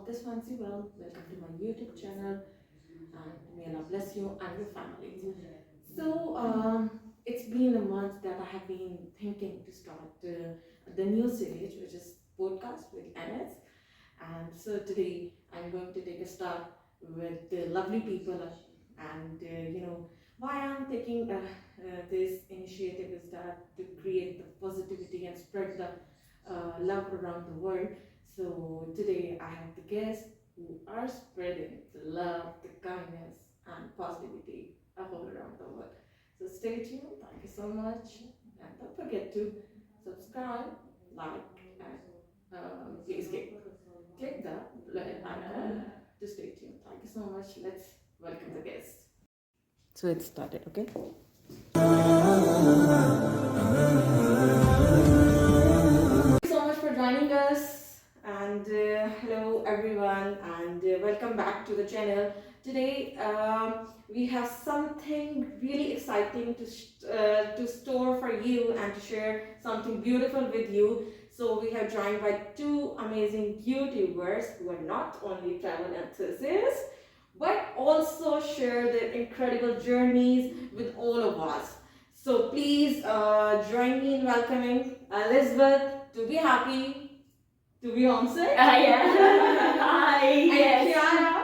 this fancy well. Welcome to my YouTube channel, and may Allah bless you and your families. So, it's been a month that I have been thinking to start the new series, which is podcast with Anas. And so today I'm going to take a start with the lovely people, and why I'm taking this initiative is that to create the positivity and spread the love around the world. So today I have the guests who are spreading the love, the kindness, and positivity all around the world. So stay tuned. Thank you so much, and don't forget to subscribe, like, and please click the icon to stay tuned. Thank you so much. Let's welcome the guests. So it started, okay? Thank you so much for joining us, and hello everyone, and welcome back to the channel. Today we have something really exciting to store for you and to share something beautiful with you. So we have joined by two amazing YouTubers who are not only travel enthusiasts but also share their incredible journeys with all of us. So please join me in welcoming Elizabeth to Be Happy, to Be Homesick. Yeah. Hi. And Yes. Kiara,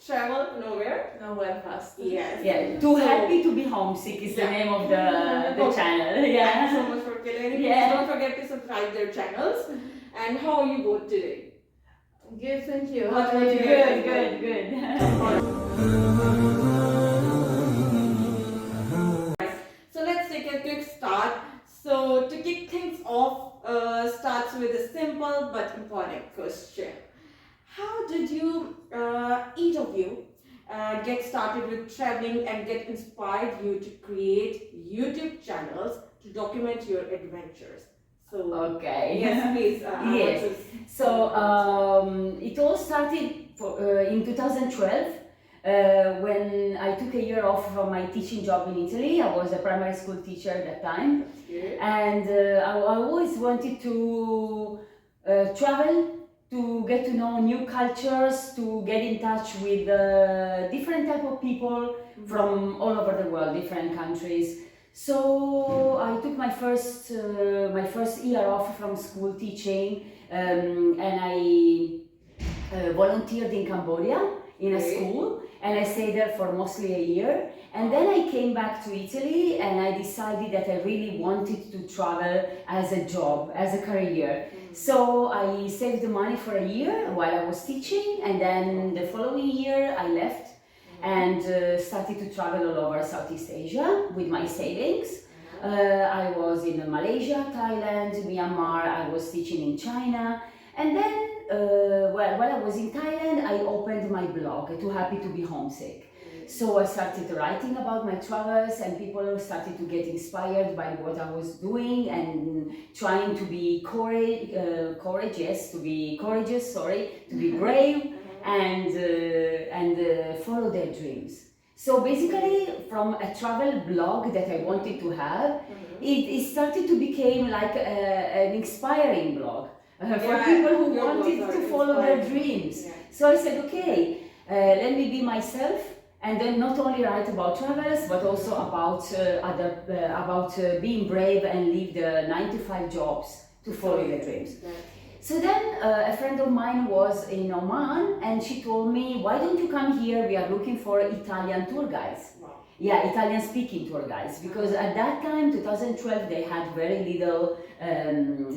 Travel Nowhere. Nowhere fast. Yes. Yeah. Too happy to be homesick is the name of the channel. Thank you Yeah. so much for killing. Yeah. Please don't forget to subscribe their channels. And how are you both today? Good, thank you. What How about are you? Good. Good. So let's take a quick start. So to kick things off, starts with a simple but important question. How did you, each of you, get started with traveling and get inspired you to create YouTube channels to document your adventures? So Okay. yes, please. Yes. So it all started in 2012 when I took a year off from my teaching job in Italy. I was a primary school teacher at that time, and I always wanted to travel, to get to know new cultures, to get in touch with different type of people from all over the world, different countries. So I took my first year off from school teaching, and I volunteered in Cambodia in a school, and I stayed there for mostly a year. And then I came back to Italy, and I decided that I really wanted to travel as a job, as a career. So I saved the money for a year while I was teaching, and then the following year I left and started to travel all over Southeast Asia with my savings. I was in Malaysia, Thailand, Myanmar. I was teaching in China, and then while I was in Thailand, I opened my blog, Too Happy to Be Homesick. So I started writing about my travels, and people started to get inspired by what I was doing and trying to be courageous, to be brave, and follow their dreams. So basically, from a travel blog that I wanted to have, it started to become like an inspiring blog for people who wanted to follow their dreams. So I said, okay, let me be myself, and then not only write about travels, but also about being brave and leave the 9-to-5 jobs to follow their dreams. So then a friend of mine was in Oman, and she told me, why don't you come here? We are looking for Italian tour guides. Yeah, Italian speaking tour guides, because at that time, 2012, they had very little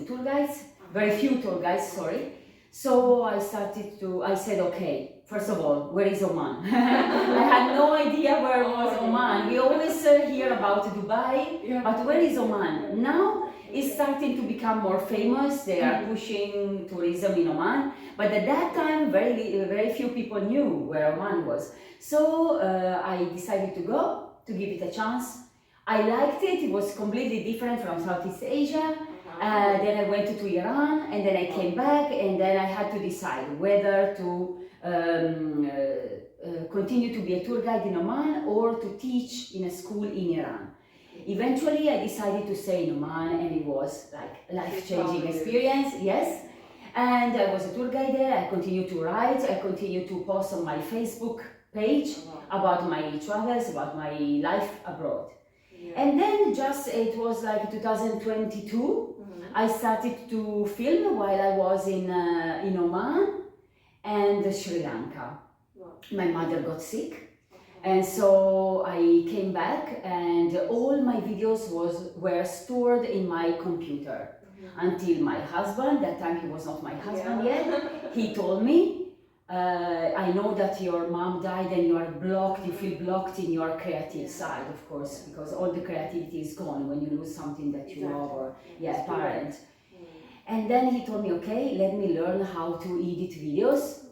tour guides, very few tour guides, sorry. So I said, okay, first of all, where is Oman? I had no idea where was Oman. We always hear about Dubai, but where is Oman? Now it's starting to become more famous. They are pushing tourism in Oman, but at that time, very few people knew where Oman was. So I decided to go, to give it a chance. I liked it. It was completely different from Southeast Asia. Then I went to Iran, and then I came back, and then I had to decide whether to continue to be a tour guide in Oman or to teach in a school in Iran. Eventually, I decided to stay in Oman, and it was like a life-changing experience, yes. And I was a tour guide there. I continued to write. I continued to post on my Facebook page about my travels, about my life abroad. Yeah. And then it was like 2022, I started to film while I was in Oman and Sri Lanka. Wow. My mother got sick, and so I came back, and all my videos were stored in my computer until my husband, that time he was not my husband yet, he told me, I know that your mom died and you are blocked, you feel blocked in your creative side, of course, because all the creativity is gone when you lose something that you love, or parent. And then he told me, okay, let me learn how to edit videos.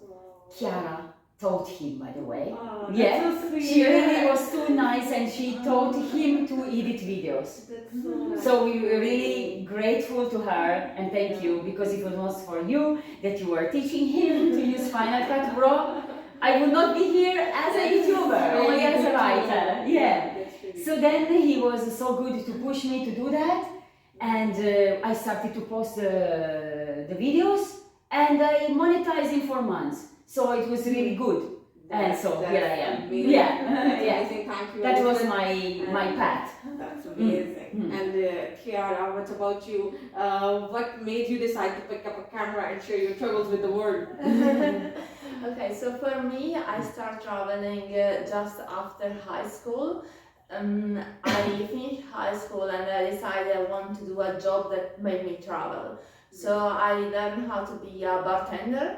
Chiara taught him, by the way. Oh, Yeah, that's so sweet. she really was so nice, and she taught him to edit videos. That's so nice. So we were really grateful to her, and thank you, because if it was for you that you were teaching him to use Final Cut Pro, I would not be here as a YouTuber, only as a writer. Yeah. So then he was so good to push me to do that, and I started to post the videos, and I monetized in 4 months. So it was really good. And so here I am. Amazing. Yeah. That's amazing. Thank you. That was Elizabeth. my path. That's amazing. And Chiara, what about you? What made you decide to pick up a camera and share your travels with the world? Okay, so for me, I started traveling just after high school. I finished high school and I decided I want to do a job that made me travel. So I learned how to be a bartender.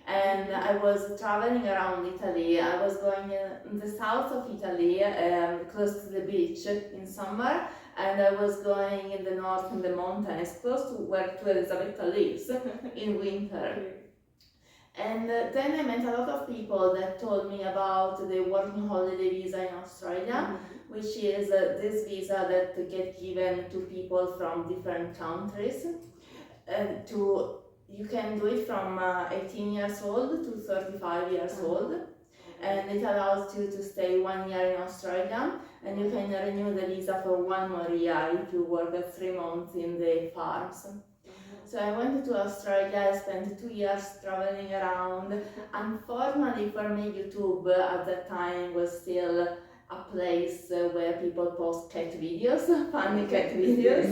And I was traveling around Italy. I was going in the south of Italy, close to the beach in summer, and I was going in the north in the mountains, close to where Elisabetta lives in winter. And then I met a lot of people that told me about the working holiday visa in Australia, which is this visa that gets given to people from different countries. You can do it from 18 years old to 35 years old, and it allows you to stay 1 year in Australia, and you can renew the visa for 1 more year if you work 3 months in the farms. So I went to Australia, I spent 2 years traveling around. Unfortunately for me, YouTube at that time was still a place where people post cat videos, funny cat videos.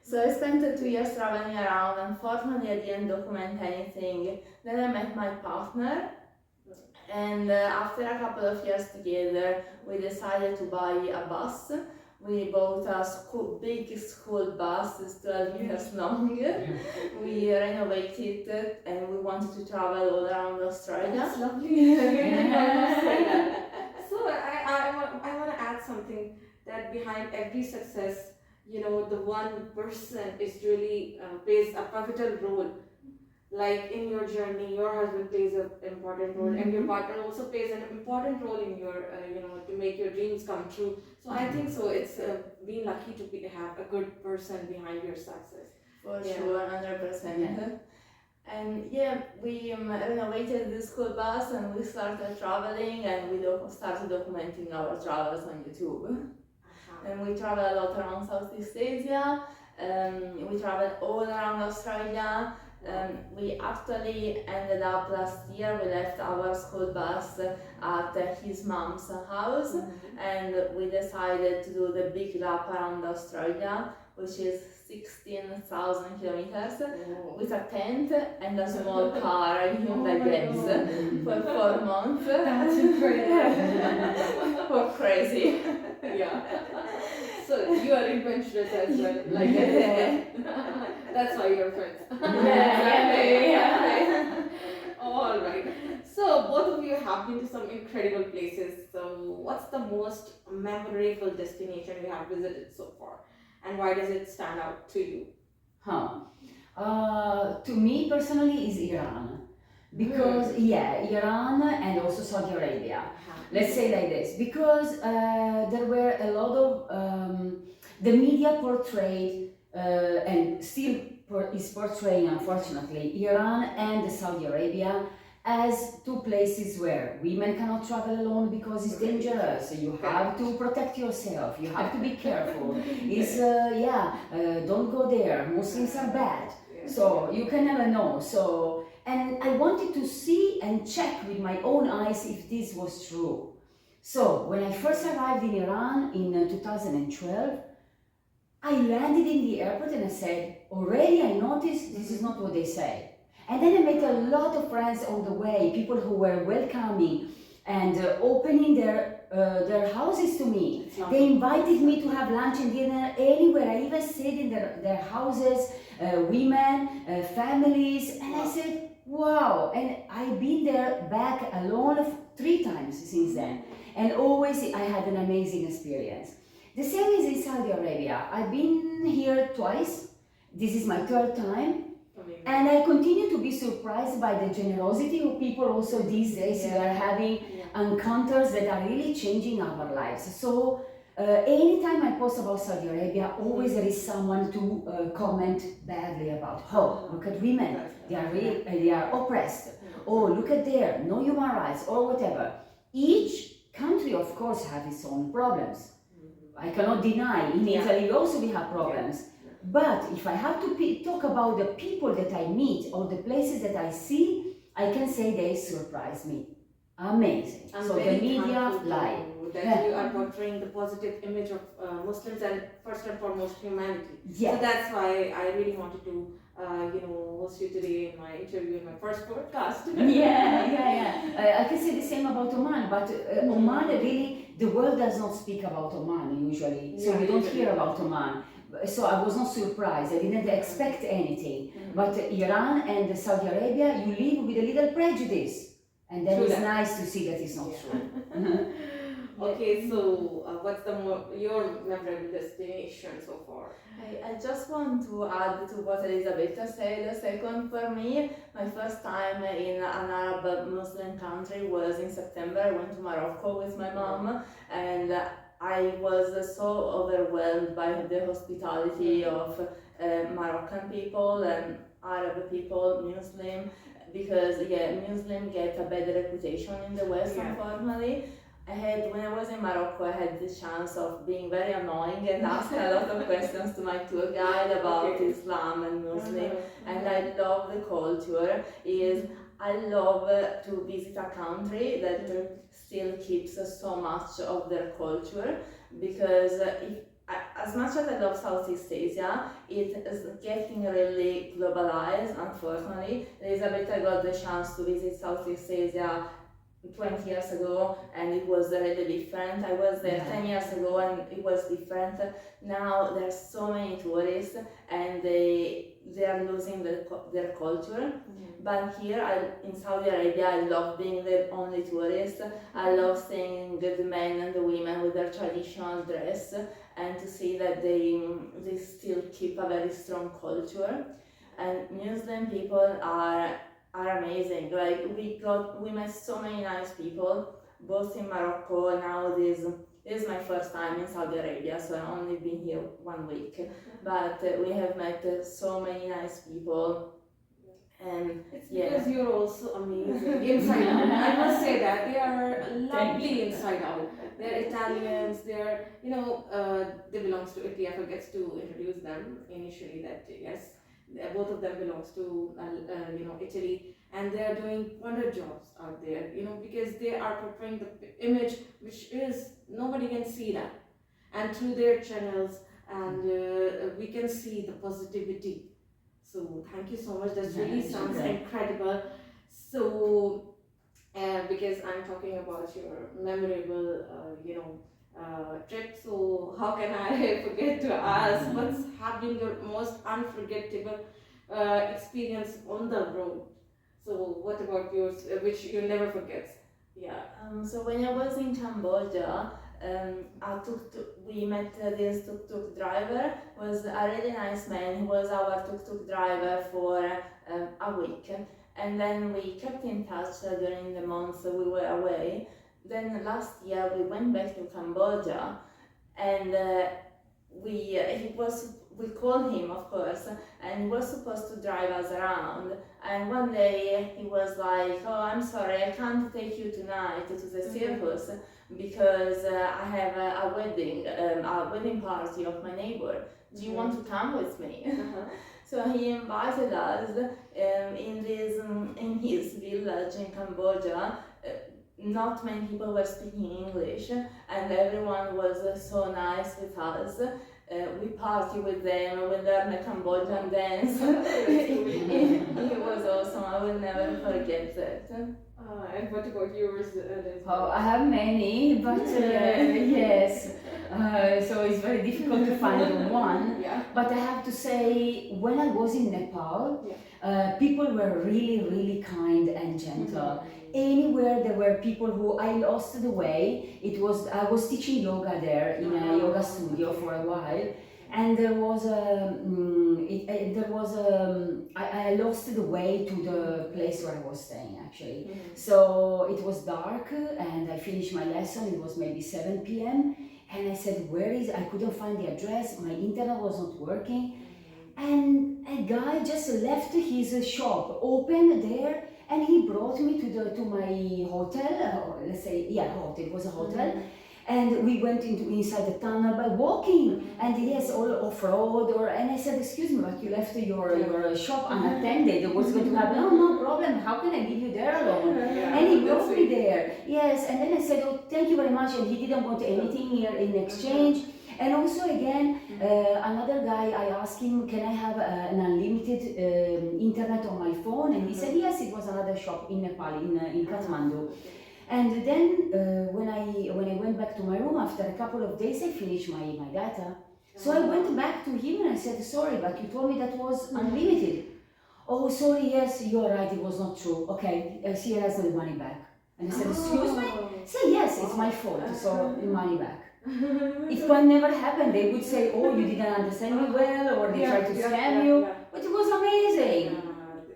So I spent 2 years traveling around. Unfortunately, I didn't document anything. Then I met my partner, and after a couple of years together, we decided to buy a bus. We bought a big school bus, it's 12 meters long. We renovated it, and we wanted to travel all around Australia. That's lovely. So I want to add something, that behind every success, you know, the one person is really plays a pivotal role. Like in your journey, your husband plays an important role, and your partner also plays an important role in your, to make your dreams come true. So I think so. It's being lucky to have a good person behind your success. For sure, 100%. And yeah, we renovated the school bus and we started traveling, and we started documenting our travels on YouTube. And we travel a lot around Southeast Asia. We traveled all around Australia. We actually ended up last year, we left our school bus at his mom's house, and we decided to do the big lap around Australia, which is 16,000 kilometers, with a tent and a small car, a Hyundai Getz, for 4 months. That's incredible. For crazy. Yeah. So you are adventurous as well, like that's why you're friends. All right. So both of you have been to some incredible places. So what's the most memorable destination you have visited so far, and why does it stand out to you? To me personally is Iran. Because Iran and also Saudi Arabia. Let's say like this, because there were a lot of the media portrayed and still is portraying, unfortunately, Iran and Saudi Arabia as 2 places where women cannot travel alone because it's dangerous. You have to protect yourself. You have to be careful. Don't go there. Muslims are bad. So you can never know. So, and I wanted to see and check with my own eyes if this was true. So when I first arrived in Iran in 2012, I landed in the airport and I said, already I noticed this is not what they say. And then I met a lot of friends on the way, people who were welcoming and opening their houses to me. They invited me to have lunch and dinner anywhere. I even stayed in their houses, women, families, and I said, wow. And I've been there back alone 3 times since then. And always I had an amazing experience. The same is in Saudi Arabia. I've been here twice. This is my 3rd time. And I continue to be surprised by the generosity of people also these days. We are having encounters that are really changing our lives. So anytime I post about Saudi Arabia, always there is someone to comment badly about. Oh, look at women, they are oppressed. Oh, look at there, no human rights or whatever. Each country, of course, has its own problems. I cannot deny, in Italy also we have problems. But if I have to talk about the people that I meet or the places that I see, I can say they surprise me. Amazing. I'm so the very media thankful lie. that you are portraying the positive image of Muslims and first and foremost humanity. Yeah. So that's why I really wanted to host you today in my interview in my first podcast. I can say the same about Oman, but Oman really, the world does not speak about Oman usually, so we don't hear about Oman. So I was not surprised, I didn't expect anything. But Iran and Saudi Arabia, you live with a little prejudice. And then it's nice to see that it's not true. Okay, so what's your memorable destination so far? I just want to add to what Elisabetta said. Second, for me, my first time in an Arab Muslim country was in September. I went to Morocco with my mom, and I was so overwhelmed by the hospitality of Moroccan people and Arab people, Muslim, because Muslim get a bad reputation in the West, unfortunately. When I was in Morocco, I had the chance of being very annoying and ask a lot of questions to my tour guide about Islam and Muslim. And I love the culture. I love to visit a country that still keeps so much of their culture, because as much as I love Southeast Asia, it is getting really globalized, unfortunately. Elisabetta got the chance to visit Southeast Asia 20 years ago and it was really different. I was there 10 years ago and it was different. Now there's so many tourists and they are losing their culture. But here in Saudi Arabia, I love being the only tourist. I love seeing the men and the women with their traditional dress and to see that they still keep a very strong culture. And Muslim people are amazing. Like we met so many nice people, both in Morocco and now this is my first time in Saudi Arabia, so I've only been here 1 week. But we have met so many nice people. And it's because you're also amazing inside out. I must say that they are lovely inside out. They're Italians. They're they belongs to Italy. I forget to introduce them initially. That yes, both of them belongs to Italy, and they are doing wonder jobs out there. Because they are portraying the image which is nobody can see that, and through their channels, and we can see the positivity. So thank you so much. That really sounds incredible. So because I'm talking about your memorable, trip. So how can I forget to ask what's have been your most unforgettable experience on the road? So what about yours, which you never forget? So when I was in Cambodia, we met this tuk-tuk driver. Was a really nice man. He was our tuk-tuk driver for a week, and then we kept in touch during the months we were away. Then last year we went back to Cambodia, and we called him, of course, and he was supposed to drive us around. And one day he was like, "Oh, I'm sorry, I can't take you tonight to the circus because I have a wedding party of my neighbor. do you want to come with me? Uh-huh. So he invited us in his village in Cambodia. Not many people were speaking English, and everyone was so nice with us. We party with them, we learn a Cambodian dance. It was awesome, I will never forget that. And what about yours? Oh, I have many, but yes. So it's very difficult to find one. Yeah. But I have to say, when I was in Nepal, people were really, really kind and gentle. Anywhere there were people who I lost the way. I was teaching yoga there in a yoga studio for a while, and there was I lost the way to the place where I was staying actually. So it was dark and I finished my lesson. It was maybe 7 p.m. and I said, I couldn't find the address. My internet was not working, and a guy just left his shop open there. And he brought me to my hotel, let's say, hotel, it was a hotel. And we went inside the tunnel by walking, and yes, all off-road, and I said, excuse me, but you left your shop unattended, what's going to happen? Oh, no problem, how can I leave you there alone? And he brought me there, yes, and then I said, oh, thank you very much, and he didn't want anything here in exchange. And also again, another guy, I asked him, can I have an unlimited internet on my phone? And he said, yes, it was another shop in Nepal, in Kathmandu. And then when I went back to my room, after a couple of days, I finished my data. So I went back to him and I said, sorry, but you told me that was unlimited. Oh, sorry, yes, you're right, it was not true. Okay, here has the money back. And I said, excuse me? He said, yes, it's my fault, so the money back. It can never happen. They would say, oh, you didn't understand me well, or they tried to scam you. But it was amazing.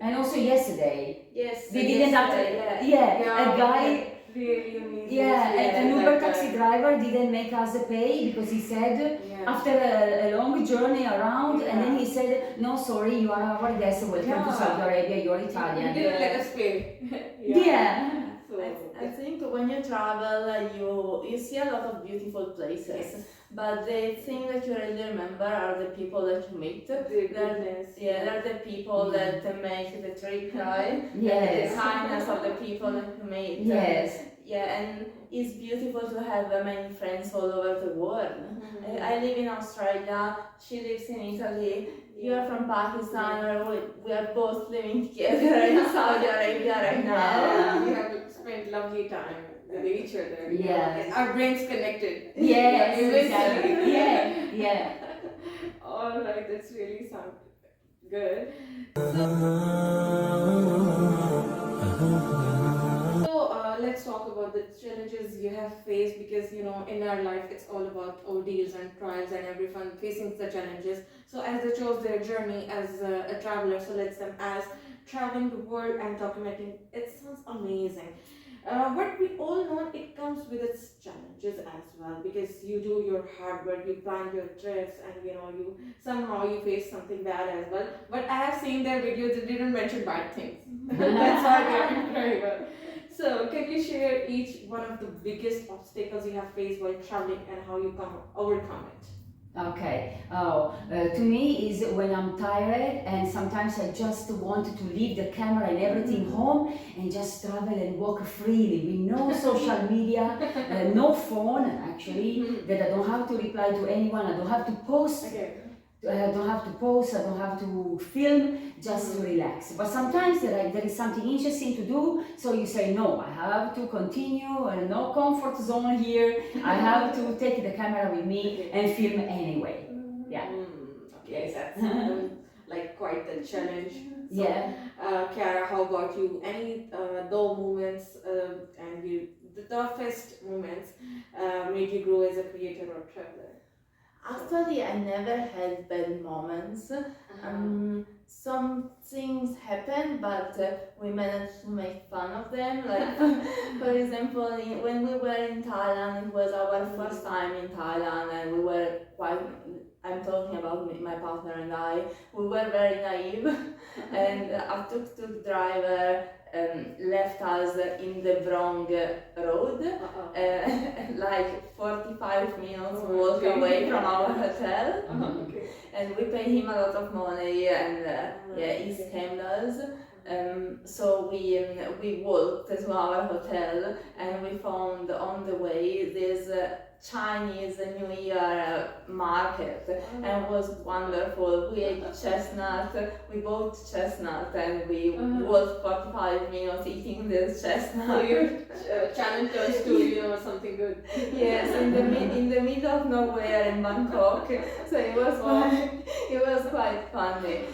And also yesterday, Yes, they didn't have to, a guy, really amazing. an Uber taxi driver didn't make us pay because he said, after a long journey around, and then he said, no, sorry, you are our guest, welcome to Saudi Arabia, you're Italian. He didn't let us pay. So, I think when you travel, you see a lot of beautiful places, but the thing that you really remember are the people that you meet. They're the people that make the trip, right? The kindness of the people that you meet. Yes. And it's beautiful to have many friends all over the world. I live in Australia, she lives in Italy. You are from Pakistan, we are both living together in Saudi Arabia right now. We have spent lovely time with each other. Yes. Our brains connected. Yes, Eventually. yeah. All right, that's really sound good. So let's talk about the challenges you have faced, because in our life it's all about ordeals and trials, and everyone facing the challenges. So as they chose their journey as a traveler, so let's them as traveling the world and documenting. It sounds amazing. But we all know it comes with its challenges as well, because you do your hard work, you plan your trips, and you somehow you face something bad as well. But I have seen their videos, they didn't mention bad things. That's why they are incredible. So can you share each one of the biggest obstacles you have faced while traveling and how you overcome it? Okay. To me is when I'm tired and sometimes I just want to leave the camera and everything home and just travel and walk freely with no social media, no phone actually, that I don't have to reply to anyone, I don't have to post. I don't have to post, I don't have to film, just to relax. But sometimes there is something interesting to do, so you say, no, I have to continue, no comfort zone here, I have to take the camera with me and film anyway. Okay, that's like quite the challenge. So, Chiara, how about you? Any dull moments and the toughest moments made you grow as a creator or traveler? Actually, I never had bad moments. Some things happen, but we managed to make fun of them. Like, for example, when we were in Thailand, it was our first time in Thailand, and we were quite I'm talking about my partner and I. We were very naive, and a tuk-tuk driver left us in the wrong road, like 45 minutes walk away from our hotel, Okay. and we paid him a lot of money, and yeah, he scammed us. So we walked to our hotel, and we found on the way this Chinese New Year market, and it was wonderful. We ate chestnut, we bought chestnut, and we walked 45 minutes eating this So chestnut. your challenge turns to, you know, something good. Yes, in the middle of nowhere in Bangkok. So it was quite funny.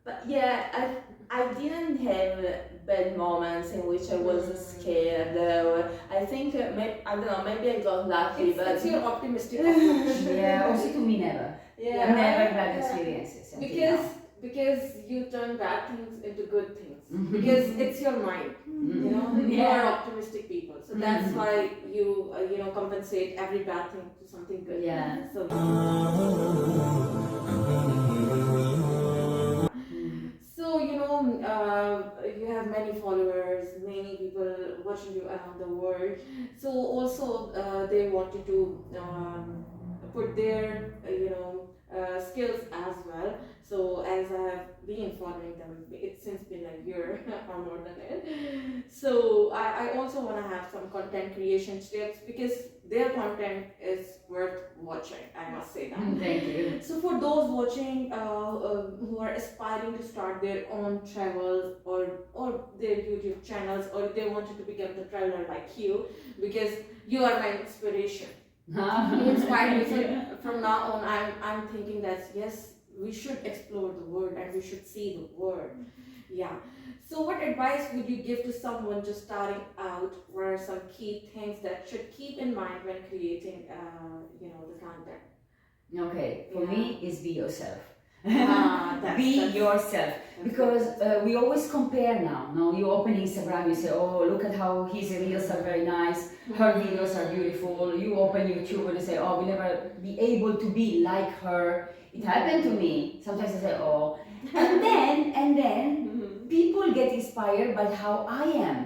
But yeah, I didn't have bad moments in which I was scared. Or I think I don't know. Maybe I got lucky, but It's your optimistic approach. Yeah, also to me never. yeah, Never bad experiences. until now. Because you turn bad things into good things. Mhm. Because it's your mind. You know, you Yeah. are optimistic people, so that's why you you know, compensate every bad thing to something good. Yeah. So so you know, you have many followers, many people watching you around the world. So also they wanted to put their you know skills as well. So as I have been following them, it's since been a year or more than it. So I also want to have some content creation tips because their content is worth watching. I must say that. Thank you. So for those watching who are aspiring to start their own travels or their YouTube channels, or they wanted to become the traveler like you, because you are my inspiration. You inspire me. So from now on, I'm thinking that yes, we should explore the world and we should see the world. Yeah. So what advice would you give to someone just starting out? What are some key things that should keep in mind when creating you know, the content? Okay, for me, is be yourself. That's Yourself, because we always compare now. No, you open Instagram, you say, "Oh, look at how his reels are very nice, her videos are beautiful." You open YouTube and you say, "Oh, we'll never be able to be like her." It happened to me. Sometimes I say, "Oh," and then people get inspired by how I am,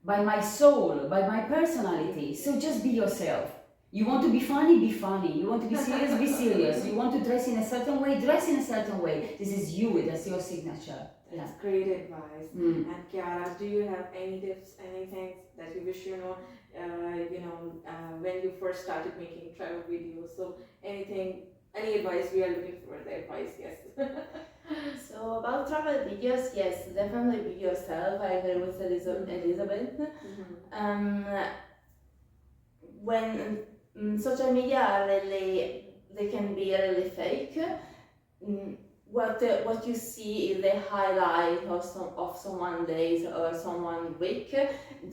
by my soul, by my personality. So just be yourself. You want to be funny, be funny. You want to be serious, be serious. You want to dress in a certain way, dress in a certain way. This is you, that's your signature. That's great advice. Mm. And Kiara, do you have any tips, anything that you wish when you first started making travel videos? So anything, any advice we are looking for? The advice, yes. So about travel videos, yes, definitely be yourself. I agree with Elizabeth. When social media are really, they can be really fake. What you see is the highlight of someone days or someone week.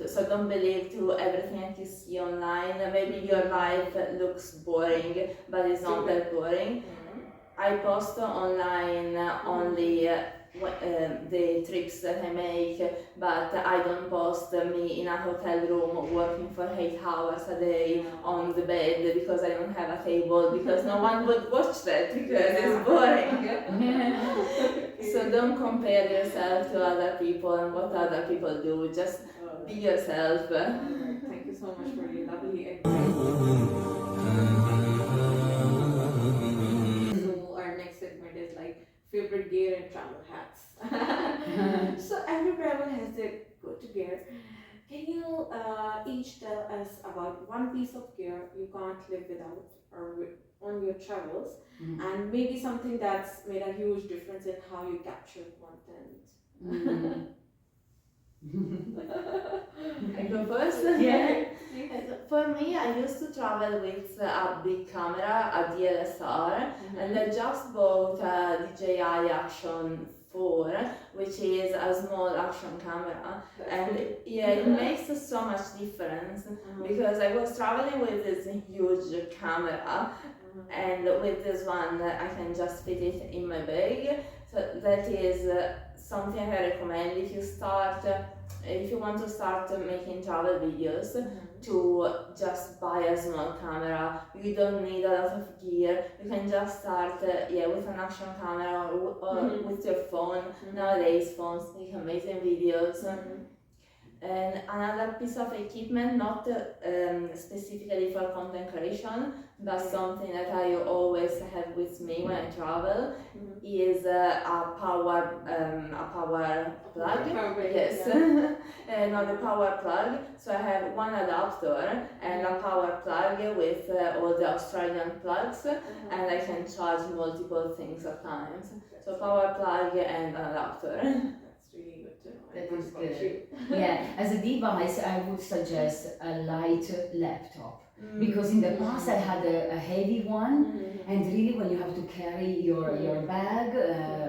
So don't believe to everything that you see online. Maybe your life looks boring, but it's not that boring. I post online only the trips that I make, but I don't post me in a hotel room working for 8 hours a day on the bed because I don't have a table, because no one would watch that because it's boring. So don't compare yourself to other people and what other people do, just be yourself. Thank you so much for your lovely advice. So our next segment is like favorite gear and travel hacks. So every travel has their go-to gear. Can you each tell us about one piece of gear you can't live without on your travels, and maybe something that's made a huge difference in how you capture content? I go first? Yeah. For me, I used to travel with a big camera, a DSLR, and I just bought a DJI Action 4, which is a small action camera. And yeah, it makes so much difference because I was traveling with this huge camera, and with this one I can just fit it in my bag. So that is something I recommend if you start if you want to start making travel videos, to just buy a small camera. You don't need a lot of gear. You can just start with an action camera or with your phone. Nowadays phones make amazing videos. And another piece of equipment, not specifically for content creation, but something that I always have with me when I travel, is a power plug. Yes, not a power plug. So I have one adapter and a power plug with all the Australian plugs, and I can charge multiple things at times. So power plug and an adapter. That's really good to know. That And is what about good. you? Yeah, as a device, I would suggest a light laptop. Because in the past I had a heavy one, and really when you have to carry your bag,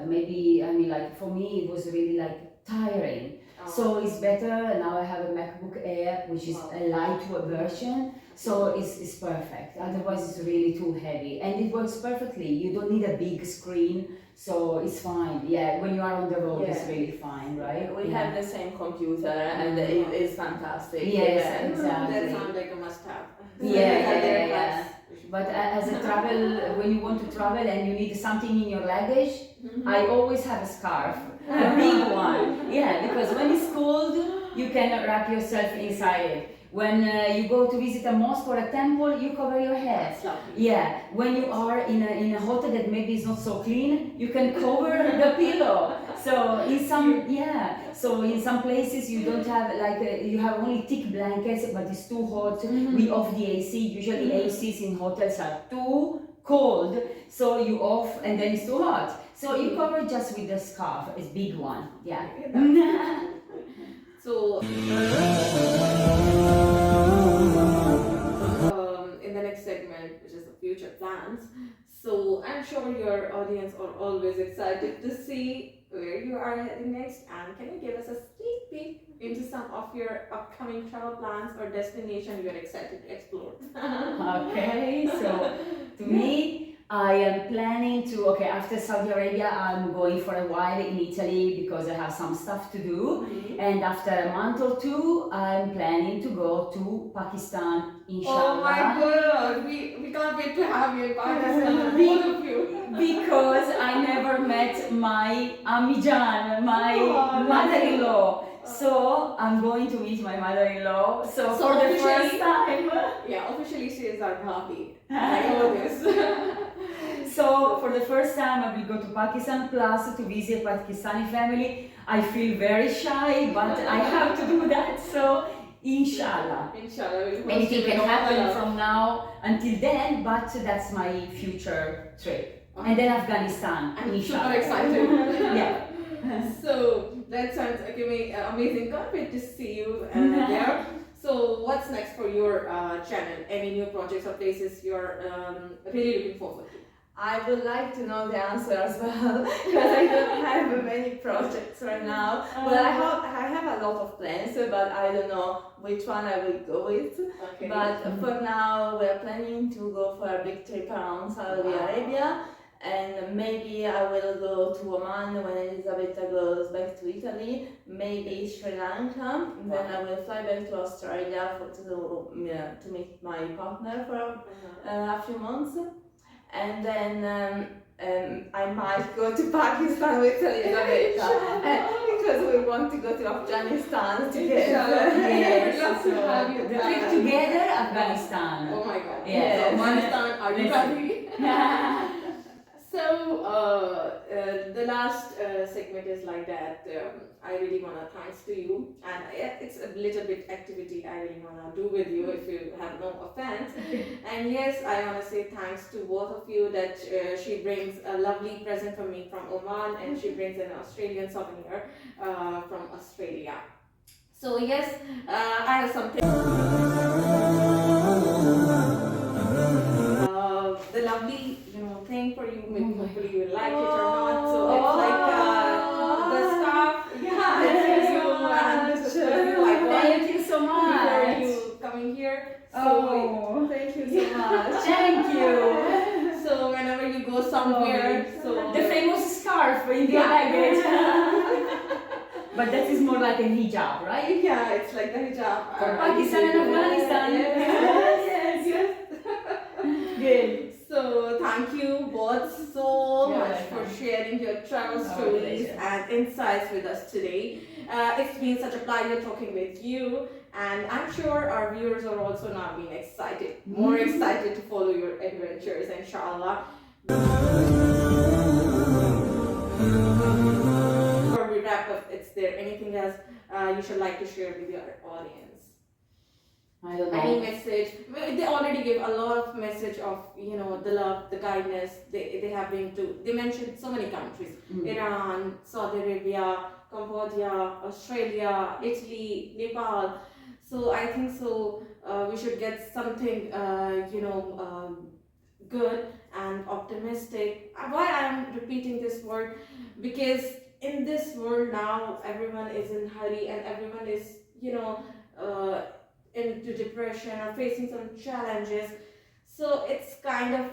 maybe, I mean, like for me it was really like tiring. So it's better. Now I have a MacBook Air, which is a lightweight version, so it's perfect. Otherwise it's really too heavy, and it works perfectly. You don't need a big screen, so it's fine. Yeah, when you are on the road, it's really fine, right? We have the same computer, and it is fantastic. Yes, Yeah. exactly. That sounds like a must-have. Yeah. But as a travel, when you want to travel and you need something in your luggage, I always have a scarf, a big one. Yeah, because when it's cold, you can wrap yourself inside it. When you go to visit a mosque or a temple, you cover your head. That's lovely. Yeah, when you are in a hotel that maybe is not so clean, you can cover the pillow. So in some places you don't have you have only thick blankets, but it's too hot. We off the AC. Usually ACs in hotels are too cold, so you off and then it's too hot. So you cover just with the scarf. It's big one. Yeah. So, in the next segment, which is the future plans, so I'm sure your audience are always excited to see where you are heading next, and can you give us a sneak peek into some of your upcoming travel plans or destination you're excited to explore? Okay, so to me, I am planning to, after Saudi Arabia, I'm going for a while in Italy because I have some stuff to do. And after a month or two, I'm planning to go to Pakistan, inshallah. Oh my god, we can't wait to have you in Pakistan, both of you. Because I never met my Amijan, my mother-in-law. So I'm going to meet my mother-in-law. So for the first time. Yeah, officially she is our Bhabi. I know this. So for the first time I will go to Pakistan, plus to visit Pakistani family. I feel very shy, but I have to do that. So inshallah. Inshallah. Anything can happen from now until then, but that's my future trip. And then Afghanistan. I'm inshallah. super excited. Yeah. So that sounds like amazing. Can't wait to see you there. So what's next for your channel? Any new projects or places you're really looking forward to? I would like to know the answer as well, because I don't have many projects right now. Well, I have a lot of plans, but I don't know which one I will go with. Okay. But for now, we're planning to go for a big trip around Saudi Arabia, and maybe I will go to Oman when Elisabetta goes back to Italy, maybe Sri Lanka, then I will fly back to Australia to meet my partner for a few months. And then I might go to Pakistan with Elisabetta because we want to go to Afghanistan together. Yes. We'd love to have you The there. trip together, Afghanistan. Oh my god. Yes. So Afghanistan, are you Listen. ready? So the last segment is like that. I really wanna thanks to you, and it's a little bit activity I really wanna do with you if you have no offense. And yes, I wanna say thanks to both of you that she brings a lovely present for me from Oman, and she brings an Australian souvenir from Australia. So yes, I have something. The lovely, thing for you. Maybe hopefully you will like it or not. So it's like the stuff. Yeah, thank you. And this is for you. I got it Thank you so before much. you coming here. So Oh, Thank you so much. thank you. so whenever you go somewhere, so The famous scarf in the Yeah. luggage. But that is more like a hijab, right? Yeah, it's like the hijab. For Pakistan and Afghanistan. Yes, yes. Good. So thank you both so You're much for welcome. sharing your travel Our stories pleasure. and insights with us today. It's been such a pleasure talking with you, and I'm sure our viewers are also now being excited, more excited to follow your adventures, inshallah. Before we wrap up, is there anything else you should like to share with your audience? I don't Any know. message? Well, they already give a lot of message of, you know, the love, the kindness. They have been to. They mentioned so many countries: Iran, Saudi Arabia, Cambodia, Australia, Italy, Nepal. So I think so. We should get something, good and optimistic. Why I'm repeating this word? Because in this world now, everyone is in hurry and everyone is, into depression or facing some challenges. So it's kind of,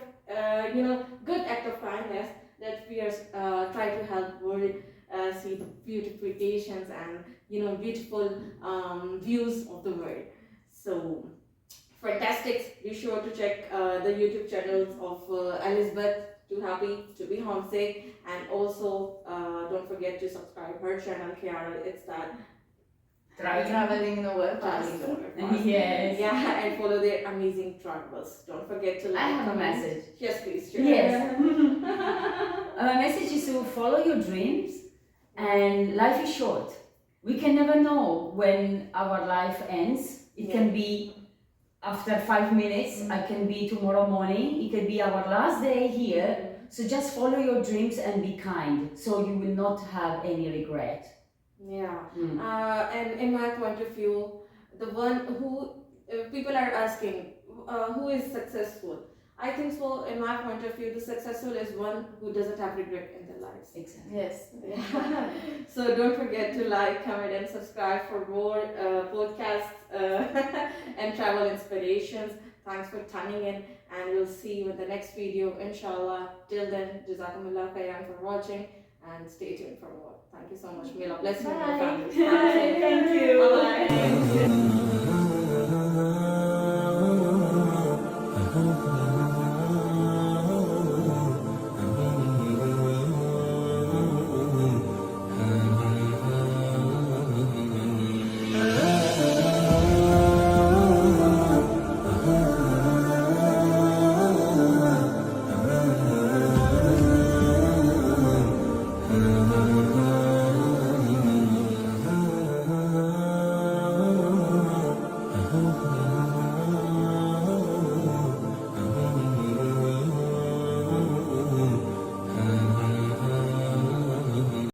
good act of kindness that we are try to help world see the beautifications and beautiful views of the world. So fantastic! Be sure to check the YouTube channels of Elizabeth. Too happy to be homesick, and also don't forget to subscribe her channel, Kiara. It's that Traveling nowhere fast. Yes. Yeah, and follow their amazing travels. Don't forget to like, I have a comment. message. Yes, please. Share. Yes. My message is to follow your dreams, and life is short. We can never know when our life ends. It can be after 5 minutes, it can be tomorrow morning, it can be our last day here. So just follow your dreams and be kind, so you will not have any regret. Yeah. And in my point of view, the one who people are asking who is successful. I think so. In my point of view, the successful is one who doesn't have regret in their lives. Exactly. Yes. Yeah. So don't forget to like, comment, and subscribe for more podcasts and travel inspirations. Thanks for tuning in, and we'll see you in the next video, inshallah. Till then, Jazakumullah khairan for watching, and stay tuned for more. Thank you so much. May Allah bless you and your Bye. family. Thank you. Bye-bye.